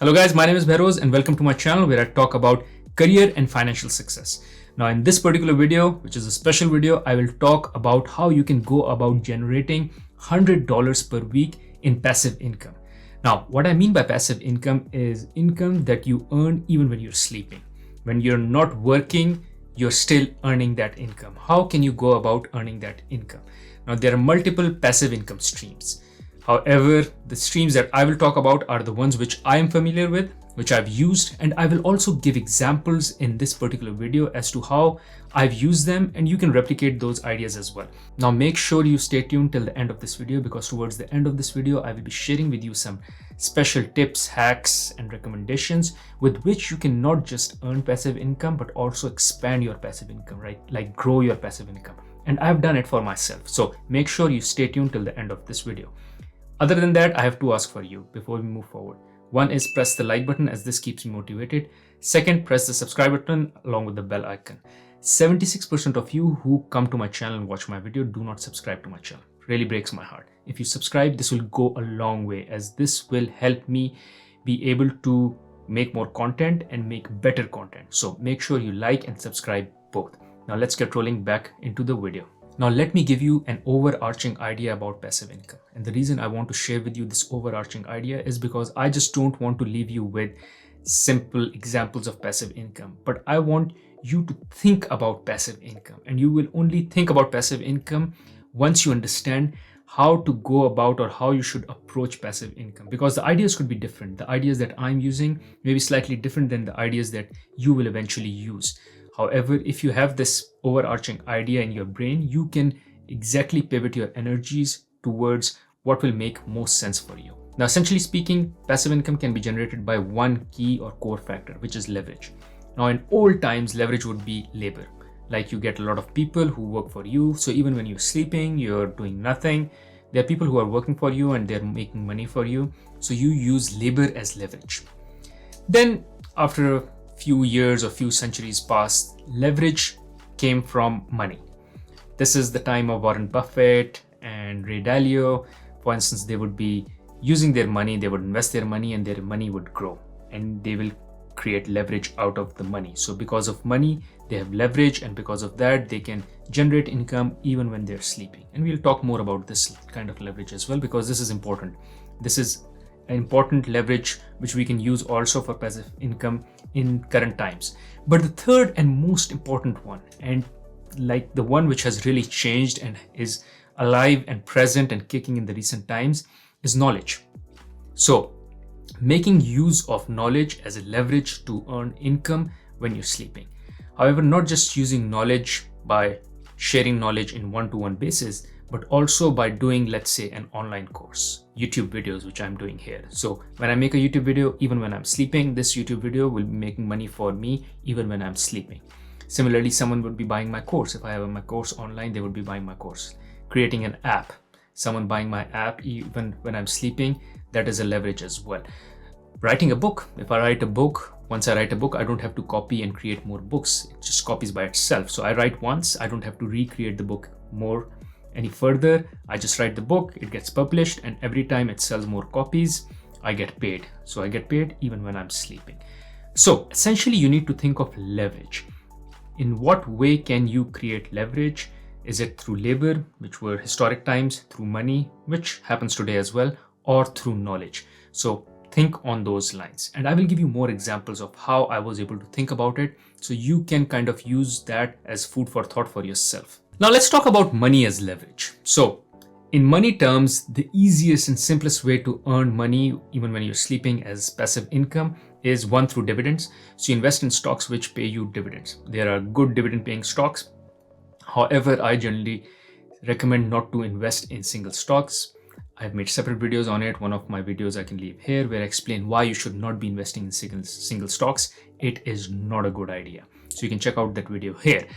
Hello guys, my name is Behroz and welcome to my channel where I talk about career and financial success. Now in this particular video, which is a special video, I will talk about how you can go about generating $100 per week in passive income. Now, what I mean by passive income is income that you earn even when you're sleeping. When you're not working, you're still earning that income. How can you go about earning that income? Now, there are multiple passive income streams. However, the streams that I will talk about are the ones which I am familiar with, which I've used, and I will also give examples in this particular video as to how I've used them, and you can replicate those ideas as well. Now make sure you stay tuned till the end of this video, because towards the end of this video, I will be sharing with you some special tips, hacks, and recommendations with which you can not just earn passive income, but also expand your passive income, right? Like grow your passive income. And I've done it for myself. So make sure you stay tuned till the end of this video. Other than that, I have two asks for you before we move forward. One is press the like button, as this keeps me motivated. Second, press the subscribe button along with the bell icon. 76% of you who come to my channel and watch my video do not subscribe to my channel. Really breaks my heart. If you subscribe, this will go a long way, as this will help me be able to make more content and make better content. So make sure you like and subscribe both. Now let's get rolling back into the video. Now let me give you an overarching idea about passive income. And the reason I want to share with you this overarching idea is because I just don't want to leave you with simple examples of passive income, but I want you to think about passive income. And you will only think about passive income once you understand how to go about or how you should approach passive income, because the ideas could be different. The ideas that I'm using may be slightly different than the ideas that you will eventually use. However, if you have this overarching idea in your brain, you can exactly pivot your energies towards what will make most sense for you. Now, essentially speaking, passive income can be generated by one key or core factor, which is leverage. Now, in old times, leverage would be labor. Like you get a lot of people who work for you. So even when you're sleeping, you're doing nothing. There are people who are working for you and they're making money for you. So you use labor as leverage. Then after a few years or few centuries passed, leverage came from money. This is the time of Warren Buffett and Ray Dalio. For instance, they would be using their money, they would invest their money, and their money would grow, and they will create leverage out of the money. So because of money, they have leverage, and because of that, they can generate income even when they're sleeping. And we'll talk more about this kind of leverage as well, because this is important. This is an important leverage which we can use also for passive income in current times. But the third and most important one, and like the one which has really changed and is alive and present and kicking in the recent times, is knowledge. So making use of knowledge as a leverage to earn income when you're sleeping. However, not just using knowledge by sharing knowledge in one-to-one basis, but also by doing, let's say, an online course, YouTube videos, which I'm doing here. So when I make a YouTube video, even when I'm sleeping, this YouTube video will be making money for me even when I'm sleeping. Similarly, someone would be buying my course. If I have my course online, they would be buying my course. Creating an app, someone buying my app even when I'm sleeping, that is a leverage as well. Writing a book. If I write a book, once I write a book, I don't have to copy and create more books. It just copies by itself. So I write once, I don't have to recreate the book any further. I just write the book, it gets published, and every time it sells more copies, I get paid. So I get paid even when I'm sleeping. So essentially, you need to think of leverage. In what way can you create leverage? Is it through labor, which were historic times, through money, which happens today as well, or through knowledge? So think on those lines. And I will give you more examples of how I was able to think about it, so you can kind of use that as food for thought for yourself. Now let's talk about money as leverage. So in money terms, the easiest and simplest way to earn money even when you're sleeping as passive income is one, through dividends. So you invest in stocks which pay you dividends. There are good dividend paying stocks. However, I generally recommend not to invest in single stocks. I've made separate videos on it. One of my videos I can leave here where I explain why you should not be investing in single stocks. It is not a good idea. So you can check out that video here.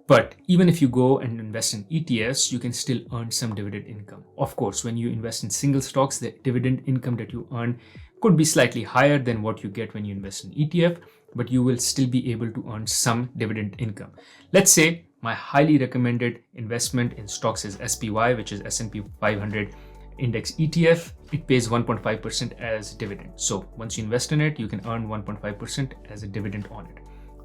But even if you go and invest in ETFs, you can still earn some dividend income. Of course, when you invest in single stocks, the dividend income that you earn could be slightly higher than what you get when you invest in ETF, but you will still be able to earn some dividend income. Let's say my highly recommended investment in stocks is SPY, which is S&P 500 index ETF, it pays 1.5% as dividend. So once you invest in it, you can earn 1.5% as a dividend on it.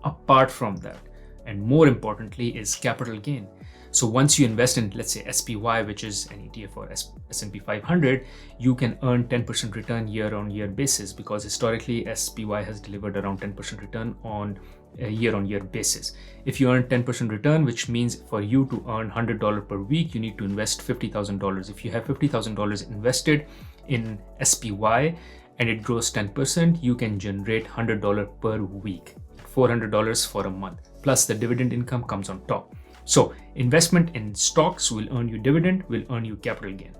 Apart from that, and more importantly, is capital gain. So once you invest in, let's say, SPY, which is an ETF for S&P 500, you can earn 10% return year-on-year basis, because historically SPY has delivered around 10% return on a year-on-year basis. If you earn 10% return, which means for you to earn $100 per week, you need to invest $50,000. If you have $50,000 invested in SPY and it grows 10%, you can generate $100 per week, $400 for a month, plus the dividend income comes on top. So investment in stocks will earn you dividend, will earn you capital gain.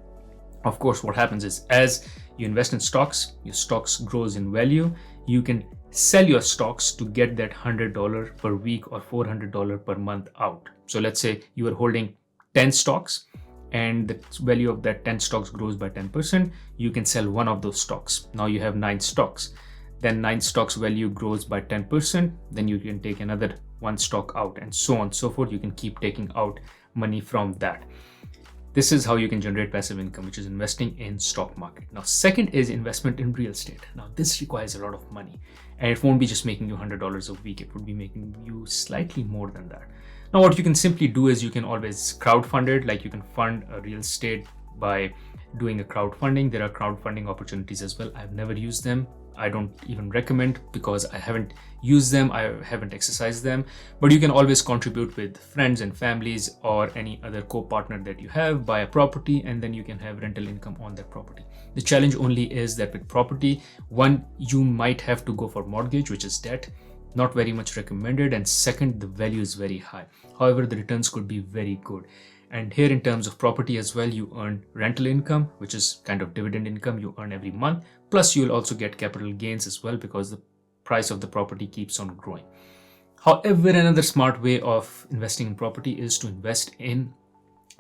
Of course, what happens is, as you invest in stocks, your stocks grows in value. You can sell your stocks to get that $100 per week or $400 per month out. So let's say you are holding 10 stocks and the value of that 10 stocks grows by 10%. You can sell one of those stocks. Now you have 9 stocks. Then 9 stocks value grows by 10%. Then you can take another 1 stock out, and so on and so forth. You can keep taking out money from that. This is how you can generate passive income, which is investing in stock market. Now, second is investment in real estate. Now, this requires a lot of money, and it won't be just making you $100 a week. It would be making you slightly more than that. Now, what you can simply do is you can always crowdfund it. Like, you can fund a real estate by doing a crowdfunding. There are crowdfunding opportunities as well. I've never used them. I don't even recommend, because I haven't used them, I haven't exercised them. But you can always contribute with friends and families or any other co-partner that you have, buy a property, and then you can have rental income on that property. The challenge only is that with property, one, you might have to go for mortgage, which is debt, not very much recommended, and second, the value is very high. However, the returns could be very good. And here, in terms of property as well, you earn rental income, which is kind of dividend income you earn every month. Plus, you'll also get capital gains as well, because the price of the property keeps on growing. However, another smart way of investing in property is to invest in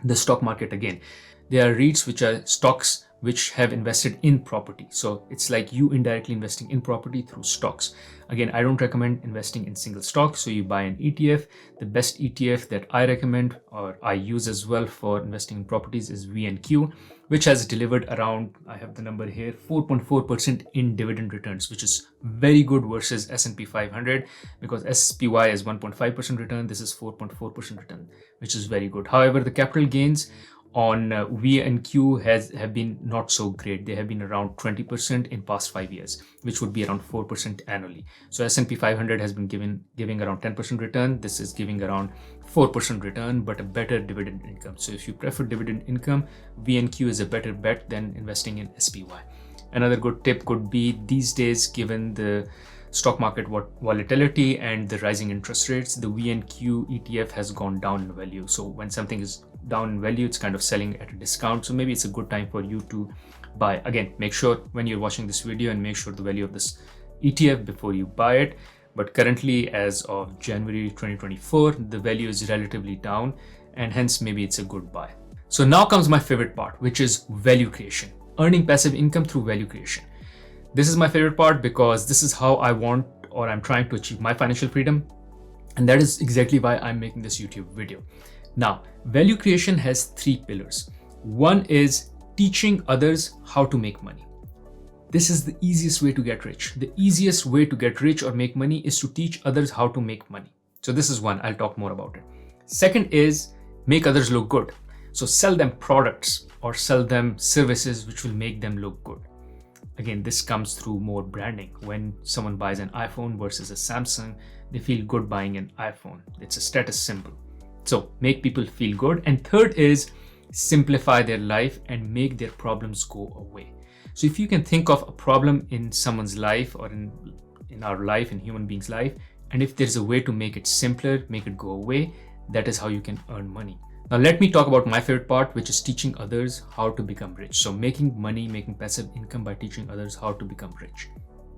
the stock market again. There are REITs, which are stocks which have invested in property. So it's like you indirectly investing in property through stocks. Again, I don't recommend investing in single stocks. So you buy an ETF. The best ETF that I recommend, or I use as well for investing in properties, is VNQ, which has delivered around, I have the number here, 4.4% in dividend returns, which is very good versus S&P 500, because SPY is 1.5% return. This is 4.4% return, which is very good. However, the capital gains on VNQ have been not so great. They have been around 20% in past 5 years, which would be around 4% annually. So S&P 500 has been giving around 10% return. This is giving around 4% return, but a better dividend income. So if you prefer dividend income, VNQ is a better bet than investing in SPY. Another good tip could be, these days, given the stock market volatility and the rising interest rates, the VNQ ETF has gone down in value. So when something is down in value, it's kind of selling at a discount. So maybe it's a good time for you to buy. Again, make sure when you're watching this video and make sure the value of this ETF before you buy it. But currently, as of January 2024, the value is relatively down, and hence maybe it's a good buy. So now comes my favorite part, which is value creation, earning passive income through value creation. This is my favorite part, because this is how I want, or I'm trying to achieve, my financial freedom. And that is exactly why I'm making this YouTube video. Now, value creation has 3 pillars. One is teaching others how to make money. This is the easiest way to get rich. The easiest way to get rich or make money is to teach others how to make money. So this is one, I'll talk more about it. Second is make others look good. So sell them products or sell them services which will make them look good. Again, this comes through more branding. When someone buys an iPhone versus a Samsung, they feel good buying an iPhone. It's a status symbol. So make people feel good. And third is simplify their life and make their problems go away. So if you can think of a problem in someone's life, or in our life, in human beings' life, and if there's a way to make it simpler, make it go away, that is how you can earn money. Now let me talk about my favorite part, which is teaching others how to become rich. So making money, making passive income by teaching others how to become rich.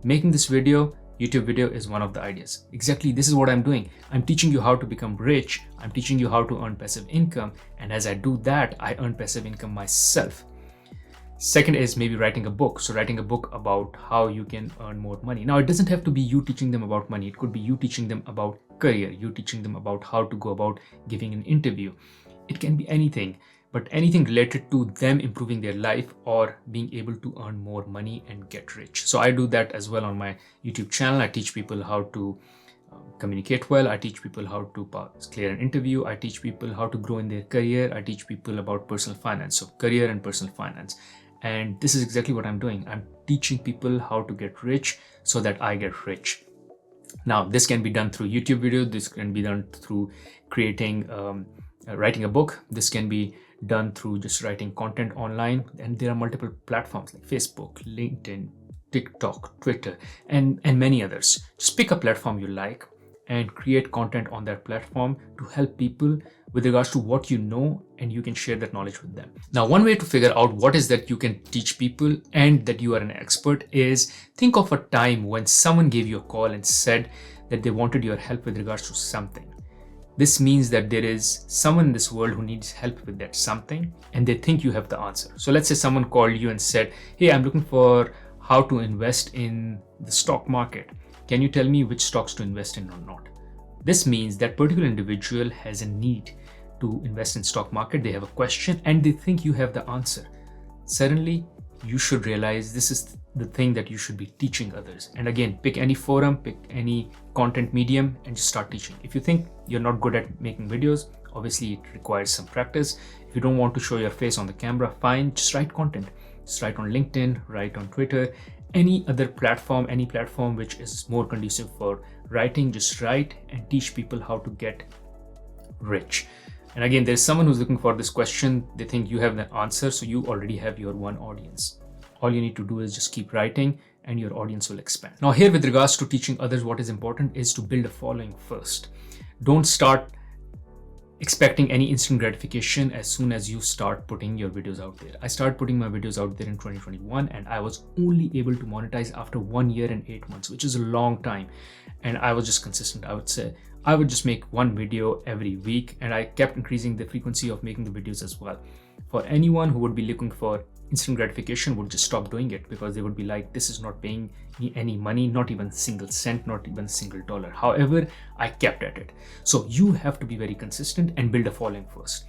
Making this YouTube video is one of the ideas. Exactly, this is what I'm doing. I'm teaching you how to become rich. I'm teaching you how to earn passive income. And as I do that, I earn passive income myself. Second is maybe writing a book. So writing a book about how you can earn more money. Now, it doesn't have to be you teaching them about money. It could be you teaching them about career, you teaching them about how to go about giving an interview. It can be anything, but anything related to them improving their life or being able to earn more money and get rich. So I do that as well on my YouTube channel. I teach people how to communicate well. I teach people how to clear an interview. I teach people how to grow in their career. I teach people about personal finance, so career and personal finance. And this is exactly what I'm doing. I'm teaching people how to get rich so that I get rich. Now, this can be done through YouTube video. This can be done through creating, writing a book. This can be done through just writing content online. And there are multiple platforms like Facebook, LinkedIn, TikTok, Twitter, and many others. Just pick a platform you like and create content on that platform to help people with regards to what you know, and you can share that knowledge with them. Now, one way to figure out what is that you can teach people and that you are an expert is think of a time when someone gave you a call and said that they wanted your help with regards to something. This means that there is someone in this world who needs help with that something, and they think you have the answer. So let's say someone called you and said, hey, I'm looking for how to invest in the stock market. Can you tell me which stocks to invest in or not? This means that particular individual has a need to invest in stock market. They have a question and they think you have the answer. Suddenly, you should realize this is the thing that you should be teaching others. And again, pick any forum, pick any content medium and just start teaching. If you think you're not good at making videos, obviously it requires some practice. If you don't want to show your face on the camera, fine, just write content. Just write on LinkedIn, write on Twitter, any other platform, any platform which is more conducive for writing, just write and teach people how to get rich. And again, there's someone who's looking for this question. They think you have the answer, so you already have your one audience. All you need to do is just keep writing and your audience will expand. Now here, with regards to teaching others, what is important is to build a following first. Don't start expecting any instant gratification as soon as you start putting your videos out there. I started putting my videos out there in 2021 and I was only able to monetize after 1 year and 8 months, which is a long time. And I was just consistent. I would say I would just make one video every week, and I kept increasing the frequency of making the videos as well. For anyone who would be looking for instant gratification would just stop doing it, because they would be like, this is not paying me any money, not even single cent, not even single dollar. However, I kept at it. So you have to be very consistent and build a following first,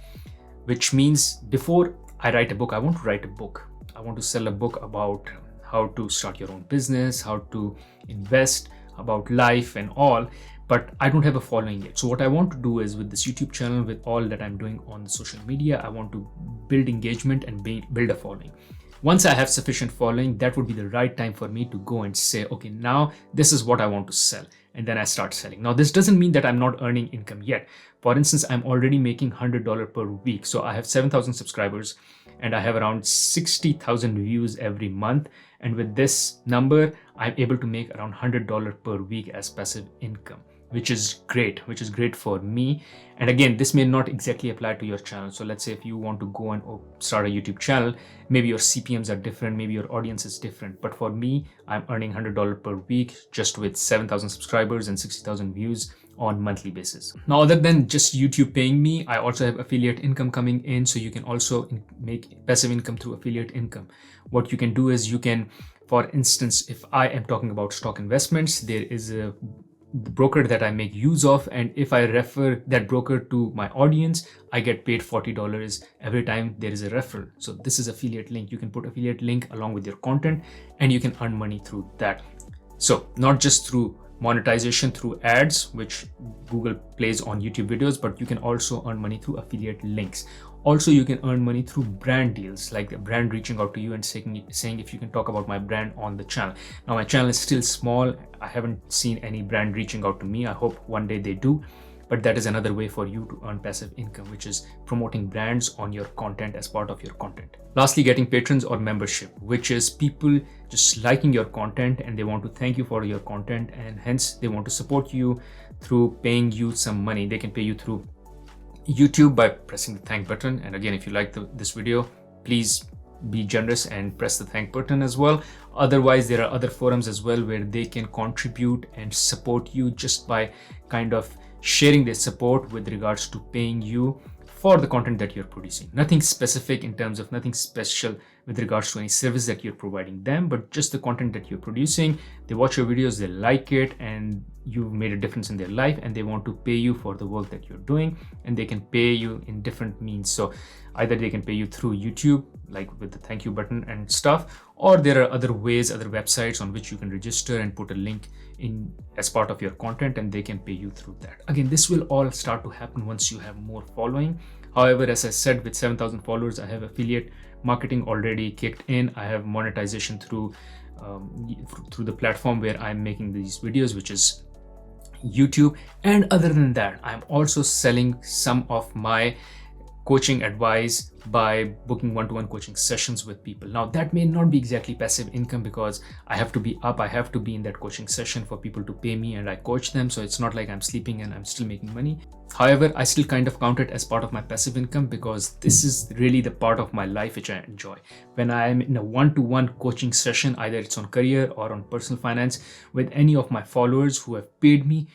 which means before I write a book, I want to write a book. I want to sell a book about how to start your own business, how to invest, about life and all, but I don't have a following yet. So what I want to do is, with this YouTube channel, with all that I'm doing on the social media, I want to build engagement and build a following. Once I have sufficient following, that would be the right time for me to go and say, okay, now this is what I want to sell. And then I start selling. Now, this doesn't mean that I'm not earning income yet. For instance, I'm already making $100 per week. So I have 7,000 subscribers and I have around 60,000 views every month. And with this number, I'm able to make around $100 per week as passive income, which is great for me. And again, this may not exactly apply to your channel. So let's say if you want to go and start a YouTube channel, maybe your CPMs are different, maybe your audience is different. But for me, I'm earning $100 per week just with 7,000 subscribers and 60,000 views on monthly basis. Now, other than just YouTube paying me, I also have affiliate income coming in. So you can also make passive income through affiliate income. What you can do is you can, for instance, if I am talking about stock investments, there is a broker that I make use of, and if I refer that broker to my audience, I get paid $40 every time there is a referral. So this is affiliate link. You can put affiliate link along with your content and you can earn money through that. So not just through monetization through ads, which Google plays on YouTube videos, but you can also earn money through affiliate links. Also, you can earn money through brand deals, like a brand reaching out to you and saying if you can talk about my brand on the channel. Now, my channel is still small. I haven't seen any brand reaching out to me. I hope one day they do. But that is another way for you to earn passive income, which is promoting brands on your content as part of your content. Lastly, getting patrons or membership, which is people just liking your content and they want to thank you for your content, and hence they want to support you through paying you some money. They can pay you through YouTube by pressing the thank button. And again, if you like this video, please be generous and press the thank button as well. Otherwise, there are other forums as well where they can contribute and support you just by kind of sharing their support with regards to paying you for the content that you're producing. Nothing specific in terms of nothing special with regards to any service that you're providing them, but just the content that you're producing. They watch your videos, they like it, and you've made a difference in their life, and they want to pay you for the work that you're doing, and they can pay you in different means. So either they can pay you through YouTube, like with the thank you button and stuff, or there are other ways, other websites on which you can register and put a link in as part of your content, and they can pay you through that. Again, this will all start to happen once you have more following. However, as I said, with 7,000 followers, I have affiliate marketing already kicked in. I have monetization through the platform where I'm making these videos, which is YouTube. And other than that, I'm also selling some of my coaching advice by booking one-to-one coaching sessions with people. Now, that may not be exactly passive income because I have to be up, I have to be in that coaching session for people to pay me, and I coach them. So it's not like I'm sleeping and I'm still making money. However, I still kind of count it as part of my passive income because this is really the part of my life which I enjoy. When I am in a one-to-one coaching session, either it's on career or on personal finance with any of my followers who have paid me,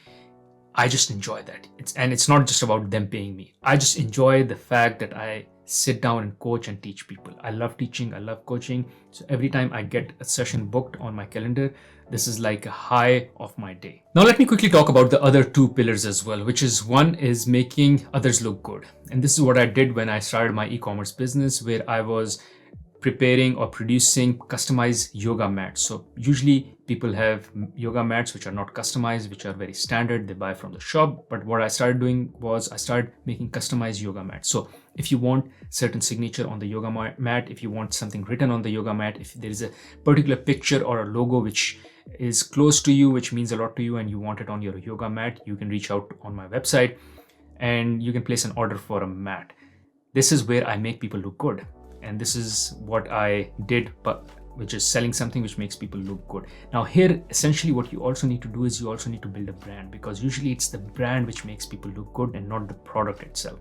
I just enjoy that. It's not just about them paying me. I just enjoy the fact that I sit down and coach and teach people. I love teaching, I love coaching. So every time I get a session booked on my calendar, this is like a high of my day. Now let me quickly talk about the other two pillars as well, which is one is making others look good. And this is what I did when I started my e-commerce business, where I was preparing or producing customized yoga mats. So usually people have yoga mats which are not customized, which are very standard, they buy from the shop. But what I started doing was I started making customized yoga mats. So if you want certain signature on the yoga mat, if you want something written on the yoga mat, if there is a particular picture or a logo which is close to you, which means a lot to you, and you want it on your yoga mat, you can reach out on my website and you can place an order for a mat. This is where I make people look good. And this is what I did, which is selling something which makes people look good. Now here, essentially what you also need to do is you also need to build a brand, because usually it's the brand which makes people look good and not the product itself.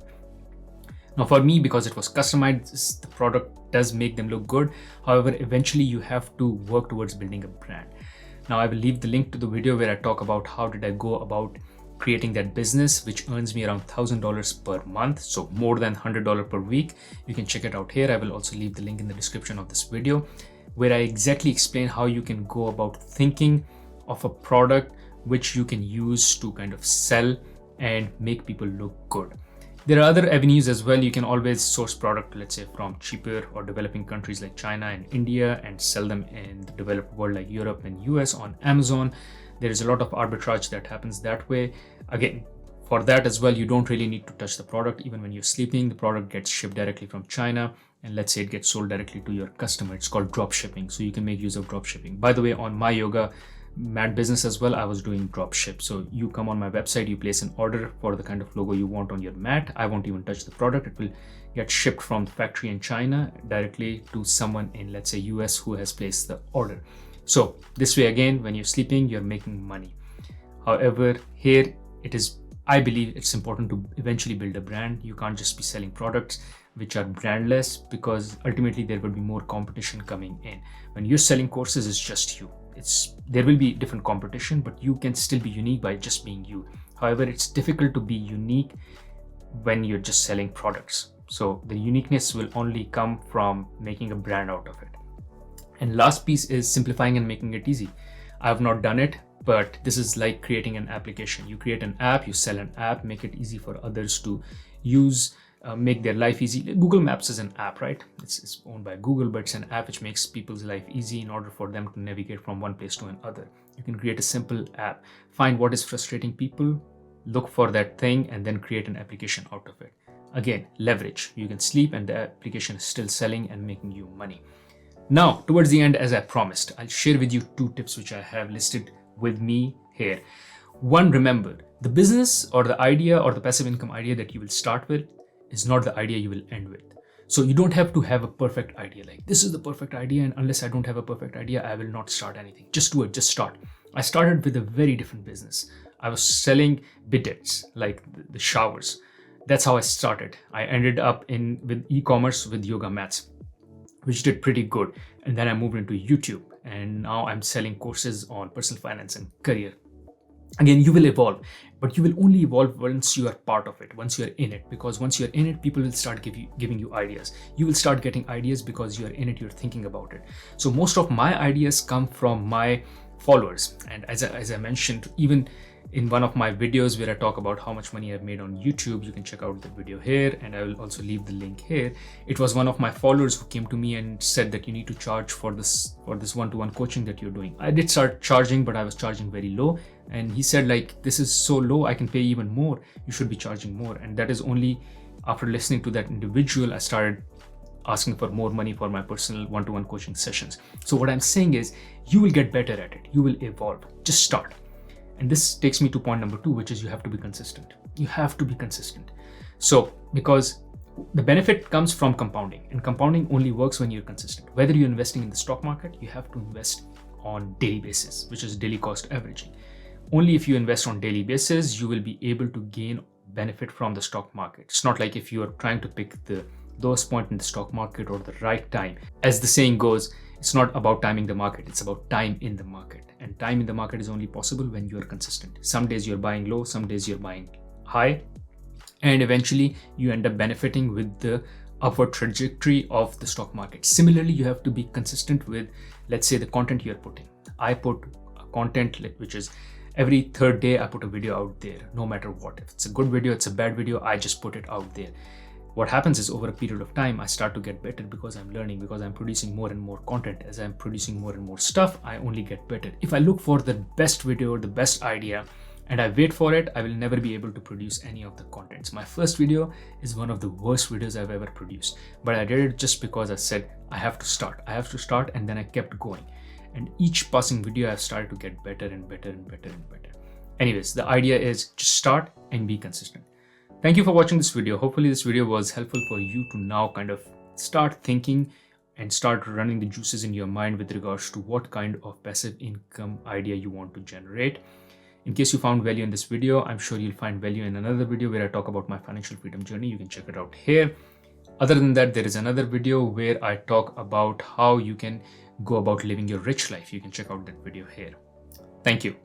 Now for me, because it was customized, the product does make them look good. However, eventually you have to work towards building a brand. Now I will leave the link to the video where I talk about how did I go about creating that business, which earns me around $1,000 per month, so more than $100 per week. You can check it out here. I will also leave the link in the description of this video, where I exactly explain how you can go about thinking of a product which you can use to kind of sell and make people look good. There are other avenues as well. You can always source product, let's say from cheaper or developing countries like China and India, and sell them in the developed world like Europe and US on Amazon. There is a lot of arbitrage that happens that way. Again, for that as well, you don't really need to touch the product. Even when you're sleeping, the product gets shipped directly from China, and let's say it gets sold directly to your customer. It's called drop shipping. So you can make use of drop shipping. By the way, on my yoga mat business as well, I was doing drop ship. So you come on my website, you place an order for the kind of logo you want on your mat. I won't even touch the product. It will get shipped from the factory in China directly to someone in, let's say, US who has placed the order. So this way, again, when you're sleeping, you're making money. However, here it is, I believe it's important to eventually build a brand. You can't just be selling products which are brandless, because ultimately there will be more competition coming in. When you're selling courses, it's just you. There will be different competition, but you can still be unique by just being you. However, it's difficult to be unique when you're just selling products. So the uniqueness will only come from making a brand out of it. And last piece is simplifying and making it easy. I have not done it, but this is like creating an application. You create an app, you sell an app, make it easy for others to use, make their life easy. Google Maps is an app, right? It's owned by Google, but it's an app which makes people's life easy in order for them to navigate from one place to another. You can create a simple app, find what is frustrating people, look for that thing, and then create an application out of it. Again, leverage. You can sleep and the application is still selling and making you money. Now, towards the end, as I promised, I'll share with you 2 tips which I have listed with me here. One, remember, the business or the idea or the passive income idea that you will start with is not the idea you will end with. So you don't have to have a perfect idea, like this is the perfect idea, and unless I don't have a perfect idea, I will not start anything. Just do it, just start. I started with a very different business. I was selling bidets, like the showers. That's how I started. I ended up with e-commerce with yoga mats, which did pretty good. And then I moved into YouTube, and now I'm selling courses on personal finance and career. Again, you will evolve, but you will only evolve once you are part of it, once you're in it. Because once you're in it, people will start giving you ideas. You will start getting ideas because you're in it, you're thinking about it. So most of my ideas come from my followers. And as I mentioned, even in one of my videos where I talk about how much money I've made on YouTube, you can check out the video here, and I will also leave the link here. It was one of my followers who came to me and said that you need to charge for this one-to-one coaching that you're doing. I did start charging, but I was charging very low. And he said, like, this is so low, I can pay even more. You should be charging more. And that is only after listening to that individual, I started asking for more money for my personal one-to-one coaching sessions. So what I'm saying is, you will get better at it. You will evolve. Just start. And this takes me to point number 2, which is you have to be consistent. You have to be consistent. So because the benefit comes from compounding, and compounding only works when you're consistent. Whether you're investing in the stock market, you have to invest on daily basis, which is daily cost averaging. Only if you invest on daily basis, you will be able to gain benefit from the stock market. It's not like if you are trying to pick the lowest point in the stock market or the right time. As the saying goes, it's not about timing the market, it's about time in the market. And time in the market is only possible when you're consistent. Some days you're buying low, some days you're buying high, and eventually you end up benefiting with the upward trajectory of the stock market. Similarly, you have to be consistent with, let's say, the content you're putting. I put a content which is every third day I put a video out there, no matter what. If it's a good video, it's a bad video, I just put it out there. What happens is, over a period of time, I start to get better because I'm learning, because I'm producing more and more content. As I'm producing more and more stuff, I only get better. If I look for the best video or the best idea and I wait for it, I will never be able to produce any of the contents. My first video is one of the worst videos I've ever produced, but I did it just because I said, I have to start, and then I kept going. And each passing video, I've started to get better and better and better and better. Anyways, the idea is just start and be consistent. Thank you for watching this video. Hopefully this video was helpful for you to now kind of start thinking and start running the juices in your mind with regards to what kind of passive income idea you want to generate. In case you found value in this video, I'm sure you'll find value in another video where I talk about my financial freedom journey. You can check it out here. Other than that, there is another video where I talk about how you can go about living your rich life. You can check out that video here. Thank you.